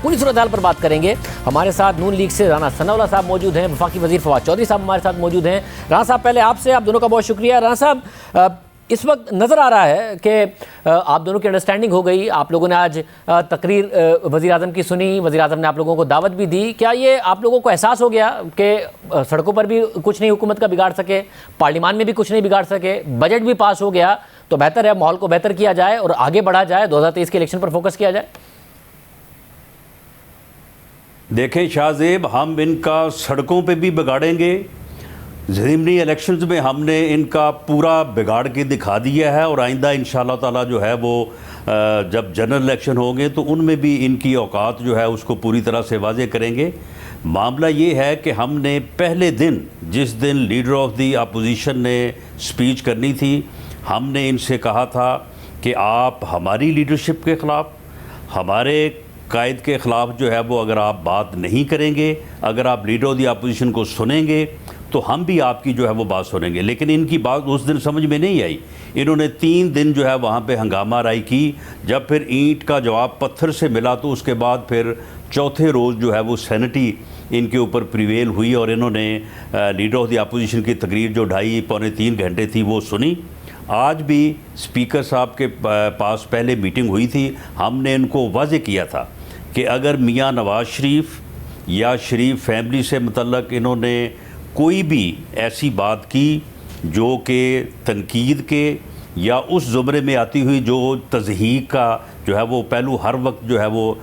پوری صورتحال پر بات کریں گے. ہمارے ساتھ نون لیگ سے رانا ثناء اللہ صاحب موجود ہیں, وفاقی وزیر فواد چودھری صاحب ہمارے ساتھ موجود ہیں. رانا صاحب پہلے آپ سے, آپ دونوں کا بہت شکریہ. رانا صاحب اس وقت نظر آ رہا ہے کہ آپ دونوں کی انڈرسٹینڈنگ ہو گئی, آپ لوگوں نے آج تقریر وزیر اعظم کی سنی, وزیر اعظم نے آپ لوگوں کو دعوت بھی دی. کیا یہ آپ لوگوں کو احساس ہو گیا کہ سڑکوں پر بھی کچھ نہیں حکومت کا بگاڑ سکے, پارلیمان میں بھی کچھ نہیں بگاڑ سکے, بجٹ بھی پاس ہو گیا, تو بہتر ہے ماحول کو بہتر کیا جائے اور آگے بڑھا جائے, 2023 کے الیکشن پر فوکس کیا جائے؟ دیکھیں شاہ زیب, ہم ان کا سڑکوں پہ بھی بگاڑیں گے, ضمنی الیکشنز میں ہم نے ان کا پورا بگاڑ کے دکھا دیا ہے, اور آئندہ انشاءاللہ تعالی جو ہے وہ جب جنرل الیکشن ہوں گے تو ان میں بھی ان کی اوقات جو ہے اس کو پوری طرح سے واضح کریں گے. معاملہ یہ ہے کہ ہم نے پہلے دن, جس دن لیڈر آف دی اپوزیشن نے سپیچ کرنی تھی, ہم نے ان سے کہا تھا کہ آپ ہماری لیڈرشپ کے خلاف, ہمارے قائد کے خلاف جو ہے وہ اگر آپ بات نہیں کریں گے, اگر آپ لیڈر آف دی اپوزیشن کو سنیں گے تو ہم بھی آپ کی جو ہے وہ بات سنیں گے. لیکن ان کی بات اس دن سمجھ میں نہیں آئی. انہوں نے 3 دن جو ہے وہاں پہ ہنگامہ آرائی کی. جب پھر اینٹ کا جواب پتھر سے ملا تو اس کے بعد پھر چوتھے روز جو ہے وہ سینٹی ان کے اوپر پریویل ہوئی, اور انہوں نے لیڈر آف دی اپوزیشن کی تقریر جو 2.5 پونے 3 گھنٹے تھی وہ سنی. آج بھی اسپیکر صاحب کے پاس پہلے میٹنگ ہوئی تھی, ہم نے ان کو واضح کیا تھا کہ اگر میاں نواز شریف یا شریف فیملی سے متعلق انہوں نے کوئی بھی ایسی بات کی جو کہ تنقید کے یا اس زمرے میں آتی ہوئی جو تضحیق کا جو ہے وہ پہلو ہر وقت جو ہے وہ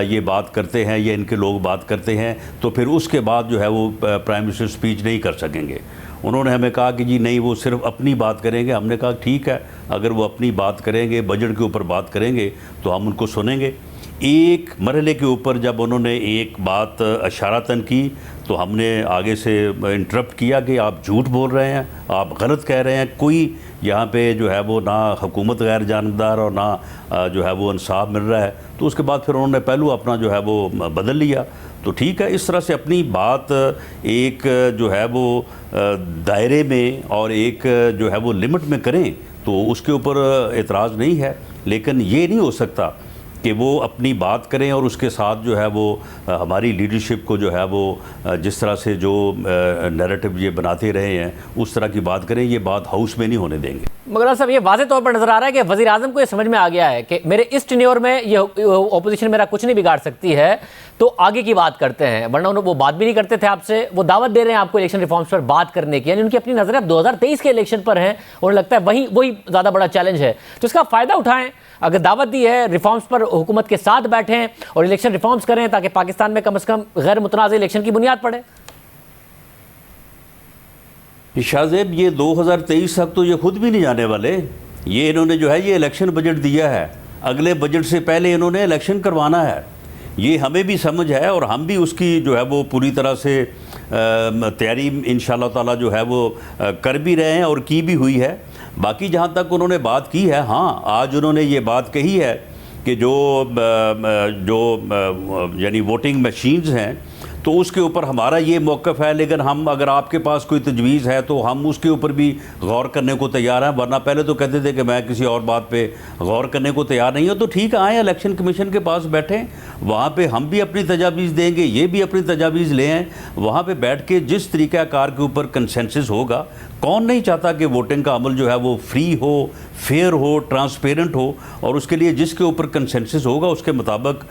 یہ بات کرتے ہیں یا ان کے لوگ بات کرتے ہیں, تو پھر اس کے بعد جو ہے وہ پرائم منسٹر سپیچ نہیں کر سکیں گے. انہوں نے ہمیں کہا کہ جی نہیں, وہ صرف اپنی بات کریں گے. ہم نے کہا ٹھیک ہے, اگر وہ اپنی بات کریں گے, بجٹ کے اوپر بات کریں گے تو ہم ان کو سنیں گے. ایک مرحلے کے اوپر جب انہوں نے ایک بات اشارتاً کی تو ہم نے آگے سے انٹرپٹ کیا کہ آپ جھوٹ بول رہے ہیں, آپ غلط کہہ رہے ہیں, کوئی یہاں پہ جو ہے وہ نہ حکومت غیر جانبدار اور نہ جو ہے وہ انصاف مل رہا ہے. تو اس کے بعد پھر انہوں نے پہلو اپنا جو ہے وہ بدل لیا. تو ٹھیک ہے, اس طرح سے اپنی بات ایک جو ہے وہ دائرے میں اور ایک جو ہے وہ لمٹ میں کریں تو اس کے اوپر اعتراض نہیں ہے. لیکن یہ نہیں ہو سکتا کہ وہ اپنی بات کریں اور اس کے ساتھ جو ہے وہ ہماری لیڈرشپ کو جو ہے وہ جس طرح سے جو نیریٹو یہ بناتے رہے ہیں اس طرح کی بات کریں. یہ بات ہاؤس میں نہیں ہونے دیں گے. مگر صاحب یہ واضح طور پر نظر آ رہا ہے کہ وزیر اعظم کو یہ سمجھ میں آ گیا ہے کہ میرے اس ٹینیور میں یہ اپوزیشن میرا کچھ نہیں بگاڑ سکتی ہے, تو آگے کی بات کرتے ہیں, ورنہ وہ بات بھی نہیں کرتے تھے آپ سے. وہ دعوت دے رہے ہیں آپ کو الیکشن ریفارمز پر بات کرنے کی, یعنی ان کی اپنی نظریں اب 2023 کے الیکشن پر ہیں, انہیں لگتا ہے وہی زیادہ بڑا چیلنج ہے. تو اس کا فائدہ اٹھائیں, اگر دعوت دی ہے ریفارمز پر حکومت کے ساتھ بیٹھیں اور الیکشن ریفارمز کریں تاکہ پاکستان میں کم از کم غیر متنازع الیکشن کی بنیاد پڑے. شاہ زیب, یہ 2023 تک تو یہ خود بھی نہیں جانے والے. یہ انہوں نے جو ہے یہ الیکشن بجٹ دیا ہے, اگلے بجٹ سے پہلے انہوں نے الیکشن کروانا ہے. یہ ہمیں بھی سمجھ ہے اور ہم بھی اس کی جو ہے وہ پوری طرح سے تیاری انشاءاللہ تعالی جو ہے وہ کر بھی رہے ہیں اور کی بھی ہوئی ہے. باقی جہاں تک انہوں نے بات کی ہے, ہاں آج انہوں نے یہ بات کہی ہے کہ جو یعنی ووٹنگ مشینز ہیں تو اس کے اوپر ہمارا یہ موقف ہے, لیکن ہم اگر آپ کے پاس کوئی تجویز ہے تو ہم اس کے اوپر بھی غور کرنے کو تیار ہیں. ورنہ پہلے تو کہتے تھے کہ میں کسی اور بات پہ غور کرنے کو تیار نہیں ہوں. تو ٹھیک ہے, آئیں الیکشن کمیشن کے پاس بیٹھیں, وہاں پہ ہم بھی اپنی تجاویز دیں گے, یہ بھی اپنی تجاویز لیں ہیں. وہاں پہ بیٹھ کے جس طریقہ کار کے اوپر کنسنسس ہوگا, کون نہیں چاہتا کہ ووٹنگ کا عمل جو ہے وہ فری ہو, فیئر ہو, ٹرانسپیرنٹ ہو, اور اس کے لیے جس کے اوپر کنسنسس ہوگا اس کے مطابق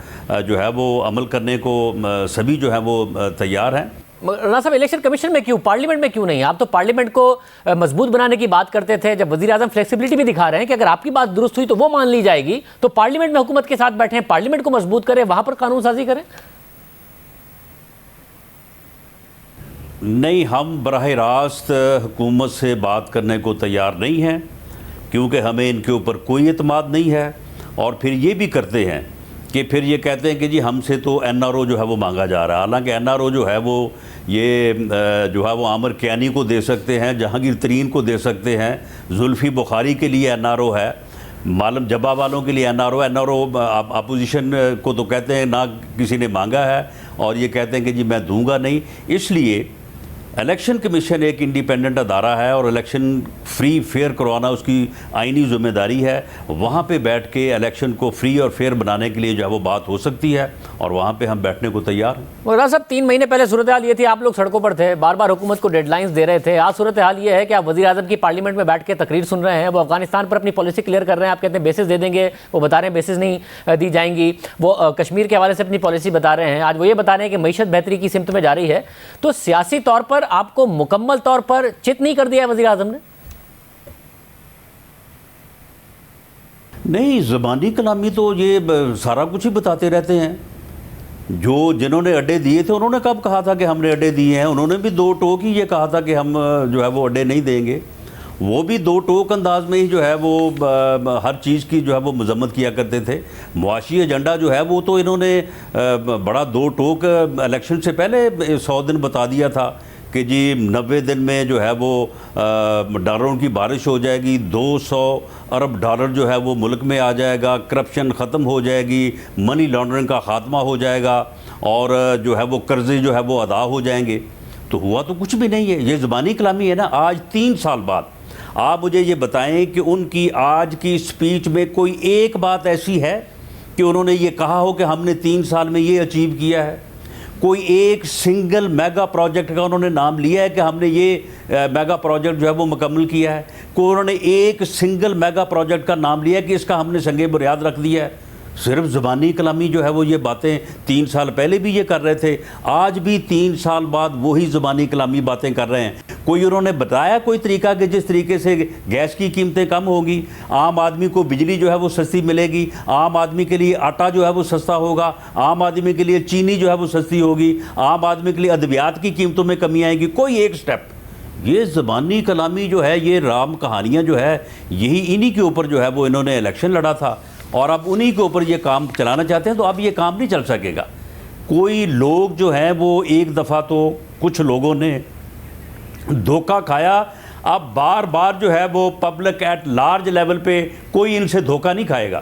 جو ہے وہ عمل کرنے کو سبھی جو ہے وہ تیار ہیں. رانا صاحب, الیکشن کمیشن میں کیوں, پارلیمنٹ میں کیوں نہیں؟ آپ تو پارلیمنٹ کو مضبوط بنانے کی بات کرتے تھے, جب وزیر اعظم فلیکسیبلٹی بھی دکھا رہے ہیں کہ اگر آپ کی بات درست ہوئی تو وہ مان لی جائے گی, تو پارلیمنٹ میں حکومت کے ساتھ بیٹھیں, پارلیمنٹ کو مضبوط کریں, وہاں پر قانون سازی کریں. نہیں, ہم براہ راست حکومت سے بات کرنے کو تیار نہیں ہیں, کیونکہ ہمیں ان کے اوپر کوئی اعتماد نہیں ہے. اور پھر یہ بھی کرتے ہیں کہ پھر یہ کہتے ہیں کہ جی ہم سے تو این آر او جو ہے وہ مانگا جا رہا ہے. حالانکہ این آر او جو ہے وہ یہ جو ہے وہ عامر کیانی کو دے سکتے ہیں, جہانگیر ترین کو دے سکتے ہیں, زلفی بخاری کے لیے این آر او ہے, معلم جبا والوں کے لیے این آر او اپوزیشن کو تو کہتے ہیں نہ کسی نے مانگا ہے, اور یہ کہتے ہیں کہ جی میں دوں گا نہیں. اس لیے الیکشن کمیشن ایک انڈیپینڈنٹ ادارہ ہے اور الیکشن فری فیئر کروانا اس کی آئینی ذمہ داری ہے. وہاں پہ بیٹھ کے الیکشن کو فری اور فیئر بنانے کے لیے جو ہے وہ بات ہو سکتی ہے اور وہاں پہ ہم بیٹھنے کو تیار ہیں. مولانا صاحب 3 مہینے پہلے صورتحال یہ تھی، آپ لوگ سڑکوں پر تھے، بار بار حکومت کو ڈیڈ لائنز دے رہے تھے. آج صورتحال یہ ہے کہ آپ وزیر اعظم کی پارلیمنٹ میں بیٹھ کے تقریر سن رہے ہیں، وہ افغانستان پر اپنی پالیسی کلیئر کر رہے ہیں. آپ کہتے ہیں بیسز دے دیں گے، وہ بتا رہے ہیں بیسز نہیں دی جائیں گی. وہ کشمیر کے حوالے سے اپنی پالیسی بتا رہے ہیں. آج وہ یہ بتا رہے ہیں کہ معیشت بہتری کی سمت میں جا رہی ہے. تو سیاسی طور پر آپ کو مکمل طور پر چت نہیں کر دیا ہے وزیر اعظم نے؟ نہیں، زبانی کلامی تو یہ سارا کچھ ہی بتاتے رہتے ہیں. جنہوں نے اڈے دیے تھے انہوں نے کب کہا تھا کہ ہم نے اڈے دیے ہیں؟ انہوں نے بھی 2 ٹوک ہی یہ کہا تھا کہ ہم جو ہے وہ اڈے نہیں دیں گے. وہ بھی 2 ٹوک انداز میں ہی جو ہے وہ ہر چیز کی جو ہے وہ مذمت کیا کرتے تھے. معاشی ایجنڈا جو ہے وہ تو انہوں نے بڑا 2 ٹوک الیکشن سے پہلے 100 دن بتا دیا تھا کہ جی 90 دن میں جو ہے وہ ڈالروں کی بارش ہو جائے گی، 200 ارب ڈالر جو ہے وہ ملک میں آ جائے گا، کرپشن ختم ہو جائے گی، منی لانڈرنگ کا خاتمہ ہو جائے گا اور جو ہے وہ قرضے جو ہے وہ ادا ہو جائیں گے. تو ہوا تو کچھ بھی نہیں ہے. یہ زبانی کلامی ہے نا. آج 3 سال بعد آپ مجھے یہ بتائیں کہ ان کی آج کی سپیچ میں کوئی ایک بات ایسی ہے کہ انہوں نے یہ کہا ہو کہ ہم نے 3 سال میں یہ اچیو کیا ہے؟ کوئی ایک سنگل میگا پروجیکٹ کا انہوں نے نام لیا ہے کہ ہم نے یہ میگا پروجیکٹ جو ہے وہ مکمل کیا ہے؟ کوئی انہوں نے ایک سنگل میگا پروجیکٹ کا نام لیا ہے کہ اس کا ہم نے سنگ بنیاد رکھ دیا ہے؟ صرف زبانی کلامی جو ہے وہ یہ باتیں 3 سال پہلے بھی یہ کر رہے تھے، آج بھی 3 سال بعد وہی زبانی کلامی باتیں کر رہے ہیں. کوئی انہوں نے بتایا کوئی طریقہ کہ جس طریقے سے گیس کی قیمتیں کم ہوگی، عام آدمی کو بجلی جو ہے وہ سستی ملے گی، عام آدمی کے لیے آٹا جو ہے وہ سستا ہوگا، عام آدمی کے لیے چینی جو ہے وہ سستی ہوگی، عام آدمی کے لیے ادویات کی قیمتوں میں کمی آئے گی؟ کوئی ایک سٹیپ. یہ زبانی کلامی جو ہے، یہ رام کہانیاں جو ہے، یہی انہی کے اوپر جو ہے وہ انہوں نے الیکشن لڑا تھا اور اب انہی کے اوپر یہ کام چلانا چاہتے ہیں. تو اب یہ کام نہیں چل سکے گا. کوئی لوگ جو ہیں وہ ایک دفعہ تو کچھ لوگوں نے دھوکہ کھایا، اب بار بار جو ہے وہ پبلک ایٹ لارج لیول پہ کوئی ان سے دھوکہ نہیں کھائے گا.